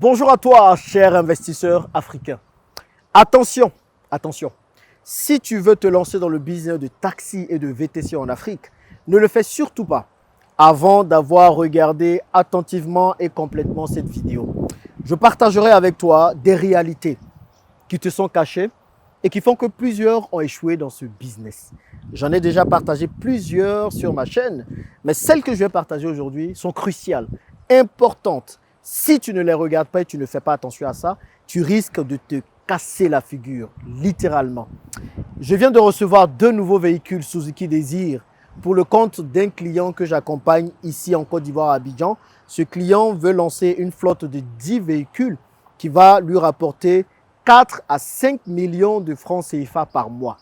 Bonjour à toi, cher investisseur africain. Attention, attention. Si tu veux te lancer dans le business de taxi et de VTC en Afrique, ne le fais surtout pas avant d'avoir regardé attentivement et complètement cette vidéo. Je partagerai avec toi des réalités qui te sont cachées et qui font que plusieurs ont échoué dans ce business. J'en ai déjà partagé plusieurs sur ma chaîne, mais celles que je vais partager aujourd'hui sont cruciales, importantes. Si tu ne les regardes pas et tu ne fais pas attention à ça, tu risques de te casser la figure, littéralement. Je viens de recevoir 2 nouveaux véhicules Suzuki Desire pour le compte d'un client que j'accompagne ici en Côte d'Ivoire à Abidjan. Ce client veut lancer une flotte de 10 véhicules qui va lui rapporter 4 à 5 millions de francs CFA par mois.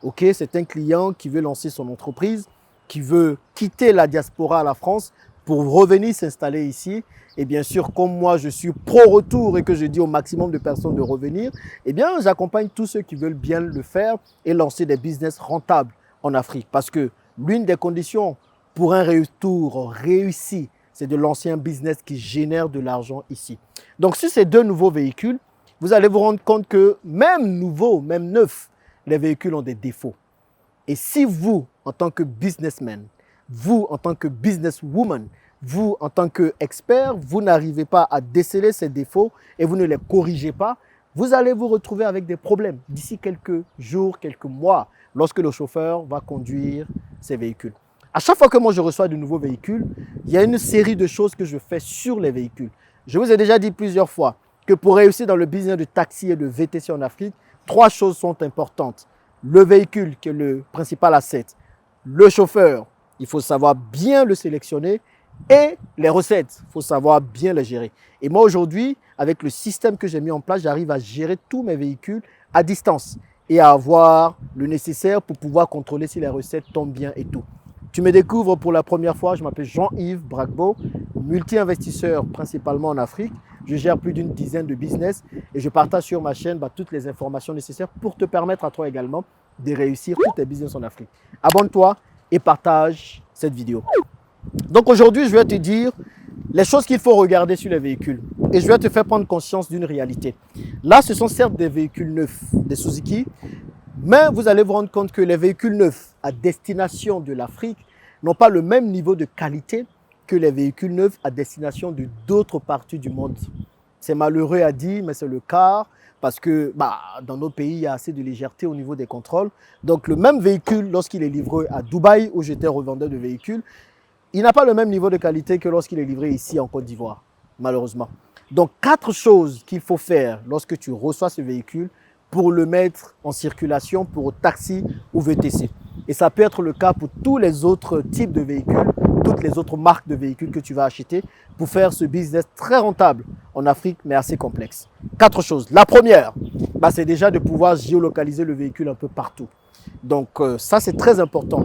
Ok, c'est un client qui veut lancer son entreprise, qui veut quitter la diaspora à la France pour revenir s'installer ici. Et bien sûr, comme moi, je suis pro-retour et que je dis au maximum de personnes de revenir, eh bien, j'accompagne tous ceux qui veulent bien le faire et lancer des business rentables en Afrique. Parce que l'une des conditions pour un retour réussi, c'est de lancer un business qui génère de l'argent ici. Donc, sur ces 2 nouveaux véhicules, vous allez vous rendre compte que même nouveaux, même neufs, les véhicules ont des défauts. Et si vous, en tant que businessman, vous, en tant que businesswoman, vous, en tant qu'expert, vous n'arrivez pas à déceler ces défauts et vous ne les corrigez pas, vous allez vous retrouver avec des problèmes d'ici quelques jours, quelques mois, lorsque le chauffeur va conduire ces véhicules. À chaque fois que moi je reçois de nouveaux véhicules, il y a une série de choses que je fais sur les véhicules. Je vous ai déjà dit plusieurs fois que pour réussir dans le business de taxi et de VTC en Afrique, 3 choses sont importantes. Le véhicule qui est le principal asset, le chauffeur, il faut savoir bien le sélectionner, et les recettes, il faut savoir bien les gérer. Et moi aujourd'hui, avec le système que j'ai mis en place, j'arrive à gérer tous mes véhicules à distance et à avoir le nécessaire pour pouvoir contrôler si les recettes tombent bien et tout. Tu me découvres pour la première fois, je m'appelle Jean-Yves Bragbo, multi-investisseur principalement en Afrique. Je gère plus d'une dizaine de business et je partage sur ma chaîne toutes les informations nécessaires pour te permettre à toi également de réussir tous tes business en Afrique. Abonne-toi et partage cette vidéo. Donc aujourd'hui, je vais te dire les choses qu'il faut regarder sur les véhicules et je vais te faire prendre conscience d'une réalité. Là, ce sont certes des véhicules neufs, des Suzuki, mais vous allez vous rendre compte que les véhicules neufs à destination de l'Afrique n'ont pas le même niveau de qualité que les véhicules neufs à destination de d'autres parties du monde. C'est malheureux à dire, mais c'est le cas parce que dans nos pays, il y a assez de légèreté au niveau des contrôles. Donc le même véhicule, lorsqu'il est livré à Dubaï, où j'étais revendeur de véhicules, il n'a pas le même niveau de qualité que lorsqu'il est livré ici en Côte d'Ivoire, malheureusement. Donc, 4 choses qu'il faut faire lorsque tu reçois ce véhicule pour le mettre en circulation pour taxi ou VTC. Et ça peut être le cas pour tous les autres types de véhicules, toutes les autres marques de véhicules que tu vas acheter pour faire ce business très rentable en Afrique, mais assez complexe. 4 choses. La première, c'est déjà de pouvoir géolocaliser le véhicule un peu partout. Donc ça, c'est très important.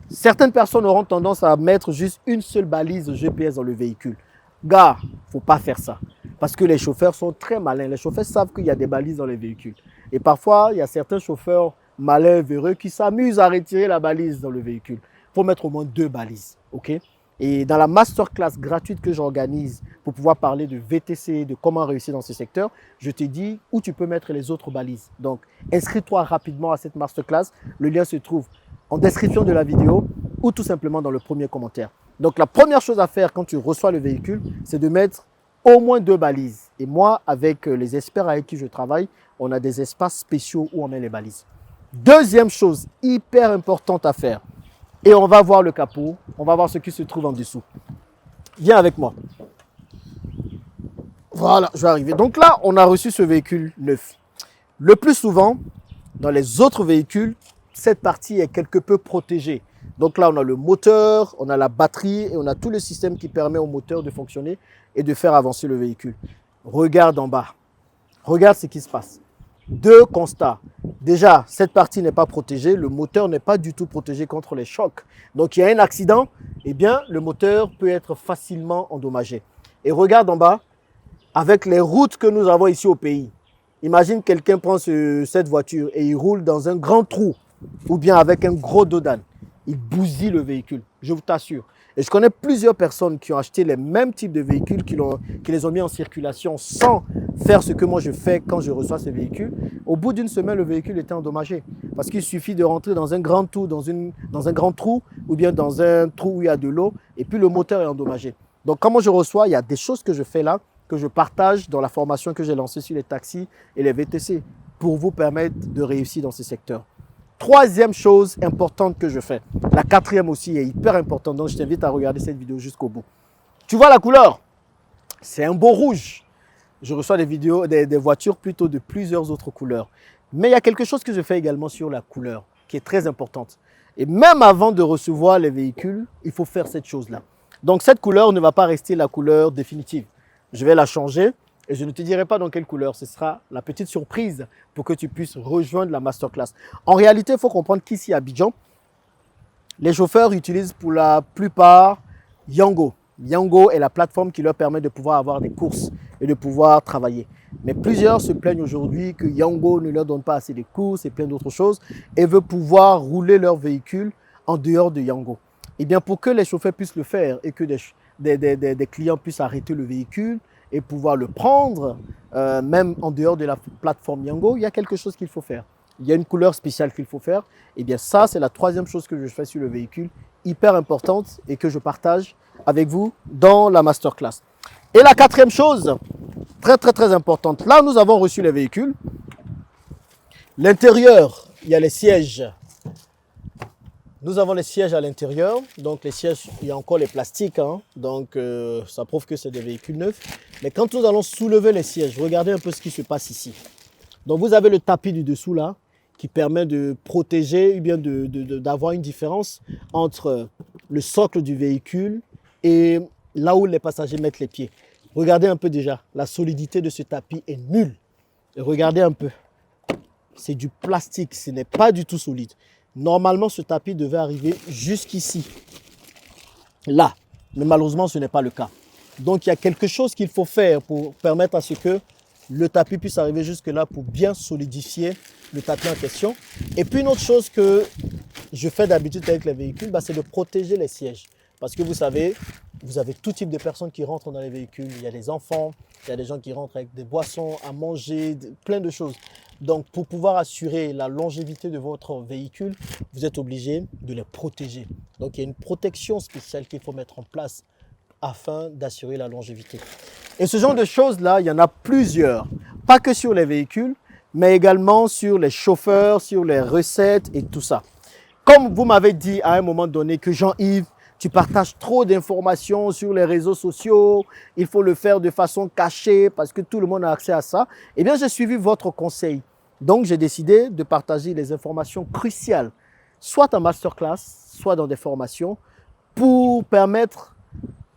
Certaines personnes auront tendance à mettre juste une seule balise GPS dans le véhicule. Gars, il ne faut pas faire ça. Parce que les chauffeurs sont très malins. Les chauffeurs savent qu'il y a des balises dans les véhicules. Et parfois, il y a certains chauffeurs malins, véreux, qui s'amusent à retirer la balise dans le véhicule. Il faut mettre au moins 2 balises. Ok? Et dans la masterclass gratuite que j'organise pour pouvoir parler de VTC, de comment réussir dans ce secteur, je te dis où tu peux mettre les autres balises. Donc, inscris-toi rapidement à cette masterclass. Le lien se trouve en description de la vidéo ou tout simplement dans le premier commentaire. Donc, la première chose à faire quand tu reçois le véhicule, c'est de mettre au moins 2 balises. Et moi, avec les experts avec qui je travaille, on a des espaces spéciaux où on met les balises. Deuxième chose hyper importante à faire, et on va voir le capot, on va voir ce qui se trouve en dessous. Viens avec moi. Voilà, je vais arriver. Donc là, on a reçu ce véhicule neuf. Le plus souvent, dans les autres véhicules, cette partie est quelque peu protégée. Donc là, on a le moteur, on a la batterie et on a tout le système qui permet au moteur de fonctionner et de faire avancer le véhicule. Regarde en bas. Regarde ce qui se passe. 2 constats. Déjà, cette partie n'est pas protégée. Le moteur n'est pas du tout protégé contre les chocs. Donc, il y a un accident, eh bien, le moteur peut être facilement endommagé. Et regarde en bas, avec les routes que nous avons ici au pays. Imagine quelqu'un prend cette voiture et il roule dans un grand trou ou bien avec un gros dos d'âne. Il bousille le véhicule, je vous t'assure. Et je connais plusieurs personnes qui ont acheté les mêmes types de véhicules, qui les ont mis en circulation sans faire ce que moi je fais quand je reçois ces véhicules. Au bout d'une semaine, le véhicule était endommagé. Parce qu'il suffit de rentrer dans un grand trou, dans un grand trou, ou bien dans un trou où il y a de l'eau, et puis le moteur est endommagé. Donc, comment je reçois, il y a des choses que je fais là, que je partage dans la formation que j'ai lancée sur les taxis et les VTC, pour vous permettre de réussir dans ces secteurs. Troisième chose importante que je fais, la quatrième aussi est hyper importante, donc je t'invite à regarder cette vidéo jusqu'au bout. Tu vois la couleur? C'est un beau rouge. Je reçois des voitures plutôt de plusieurs autres couleurs. Mais il y a quelque chose que je fais également sur la couleur, qui est très importante. Et même avant de recevoir les véhicules, il faut faire cette chose-là. Donc cette couleur ne va pas rester la couleur définitive. Je vais la changer et je ne te dirai pas dans quelle couleur. Ce sera la petite surprise pour que tu puisses rejoindre la masterclass. En réalité, il faut comprendre qu'ici à Abidjan, les chauffeurs utilisent pour la plupart Yango. Yango est la plateforme qui leur permet de pouvoir avoir des courses et de pouvoir travailler. Mais plusieurs se plaignent aujourd'hui que Yango ne leur donne pas assez de courses et plein d'autres choses et veulent pouvoir rouler leur véhicule en dehors de Yango. Eh bien, pour que les chauffeurs puissent le faire et que des clients puissent arrêter le véhicule et pouvoir le prendre, même en dehors de la plateforme Yango, il y a quelque chose qu'il faut faire. Il y a une couleur spéciale qu'il faut faire. Eh bien, ça, c'est la troisième chose que je fais sur le véhicule, hyper importante et que je partage avec vous dans la masterclass. Et la quatrième chose, très importante. Là, nous avons reçu les véhicules. L'intérieur, il y a les sièges. Nous avons les sièges à l'intérieur. Donc, les sièges, il y a encore les plastiques. Donc, ça prouve que c'est des véhicules neufs. Mais quand nous allons soulever les sièges, regardez un peu ce qui se passe ici. Donc, vous avez le tapis du dessous là, qui permet de protéger ou bien d'avoir une différence entre le socle du véhicule et là où les passagers mettent les pieds. Regardez un peu déjà, la solidité de ce tapis est nulle. Et regardez un peu, c'est du plastique, ce n'est pas du tout solide. Normalement, ce tapis devait arriver jusqu'ici, là. Mais malheureusement, ce n'est pas le cas. Donc, il y a quelque chose qu'il faut faire pour permettre à ce que le tapis puisse arriver jusque-là pour bien solidifier le tapis en question. Et puis, une autre chose que je fais d'habitude avec les véhicules, c'est de protéger les sièges. Parce que vous savez, vous avez tout type de personnes qui rentrent dans les véhicules. Il y a des enfants, il y a des gens qui rentrent avec des boissons à manger, plein de choses. Donc, pour pouvoir assurer la longévité de votre véhicule, vous êtes obligé de les protéger. Donc, il y a une protection spéciale qu'il faut mettre en place afin d'assurer la longévité. Et ce genre de choses-là, il y en a plusieurs. Pas que sur les véhicules, mais également sur les chauffeurs, sur les recettes et tout ça. Comme vous m'avez dit à un moment donné que Jean-Yves, tu partages trop d'informations sur les réseaux sociaux, il faut le faire de façon cachée parce que tout le monde a accès à ça. Eh bien, j'ai suivi votre conseil. Donc, j'ai décidé de partager les informations cruciales, soit en masterclass, soit dans des formations, pour permettre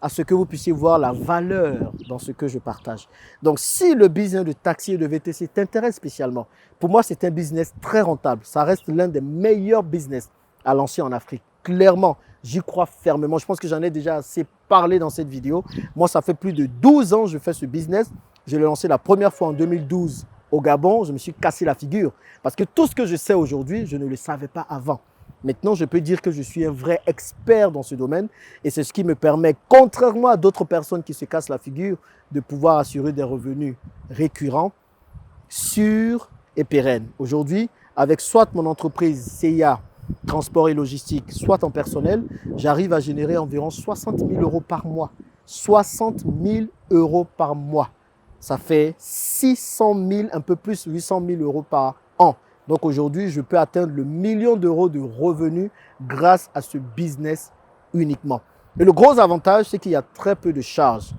à ce que vous puissiez voir la valeur dans ce que je partage. Donc, si le business de taxi et de VTC t'intéresse spécialement, pour moi, c'est un business très rentable. Ça reste l'un des meilleurs business à lancer en Afrique. Clairement, j'y crois fermement. Je pense que j'en ai déjà assez parlé dans cette vidéo. Moi, ça fait plus de 12 ans que je fais ce business. Je l'ai lancé la première fois en 2012 au Gabon. Je me suis cassé la figure parce que tout ce que je sais aujourd'hui, je ne le savais pas avant. Maintenant, je peux dire que je suis un vrai expert dans ce domaine et c'est ce qui me permet, contrairement à d'autres personnes qui se cassent la figure, de pouvoir assurer des revenus récurrents, sûrs et pérennes. Aujourd'hui, avec soit mon entreprise CIA, transport et logistique, soit en personnel, j'arrive à générer environ 60 000 euros par mois. 60 000 euros par mois. Ça fait 600 000, un peu plus, 800 000 euros par an. Donc aujourd'hui, je peux atteindre le million d'euros de revenus grâce à ce business uniquement. Et le gros avantage, c'est qu'il y a très peu de charges.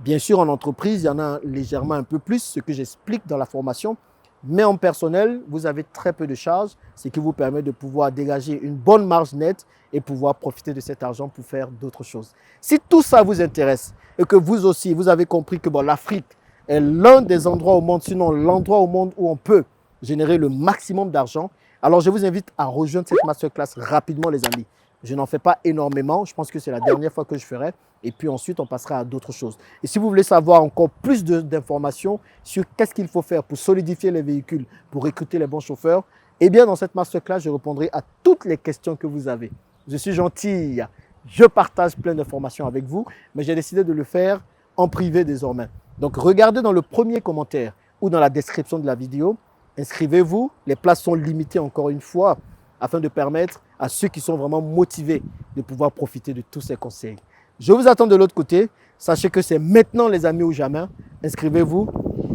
Bien sûr, en entreprise, il y en a légèrement un peu plus, ce que j'explique dans la formation. Mais en personnel, vous avez très peu de charges, ce qui vous permet de pouvoir dégager une bonne marge nette et pouvoir profiter de cet argent pour faire d'autres choses. Si tout ça vous intéresse et que vous aussi, vous avez compris que l'Afrique est l'un des endroits au monde, sinon l'endroit au monde où on peut générer le maximum d'argent, alors je vous invite à rejoindre cette masterclass rapidement, les amis. Je n'en fais pas énormément, je pense que c'est la dernière fois que je ferai. Et puis ensuite, on passera à d'autres choses. Et si vous voulez savoir encore plus d'informations sur qu'est-ce qu'il faut faire pour solidifier les véhicules, pour recruter les bons chauffeurs, eh bien, dans cette masterclass, je répondrai à toutes les questions que vous avez. Je suis gentil. je partage plein d'informations avec vous, mais j'ai décidé de le faire en privé désormais. Donc, regardez dans le premier commentaire ou dans la description de la vidéo. Inscrivez-vous. Les places sont limitées encore une fois afin de permettre à ceux qui sont vraiment motivés de pouvoir profiter de tous ces conseils. Je vous attends de l'autre côté. Sachez que c'est maintenant les amis ou jamais. Inscrivez-vous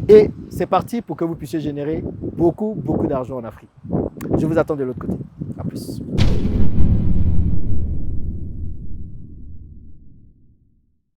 et c'est parti pour que vous puissiez générer beaucoup d'argent en Afrique. Je vous attends de l'autre côté. À plus.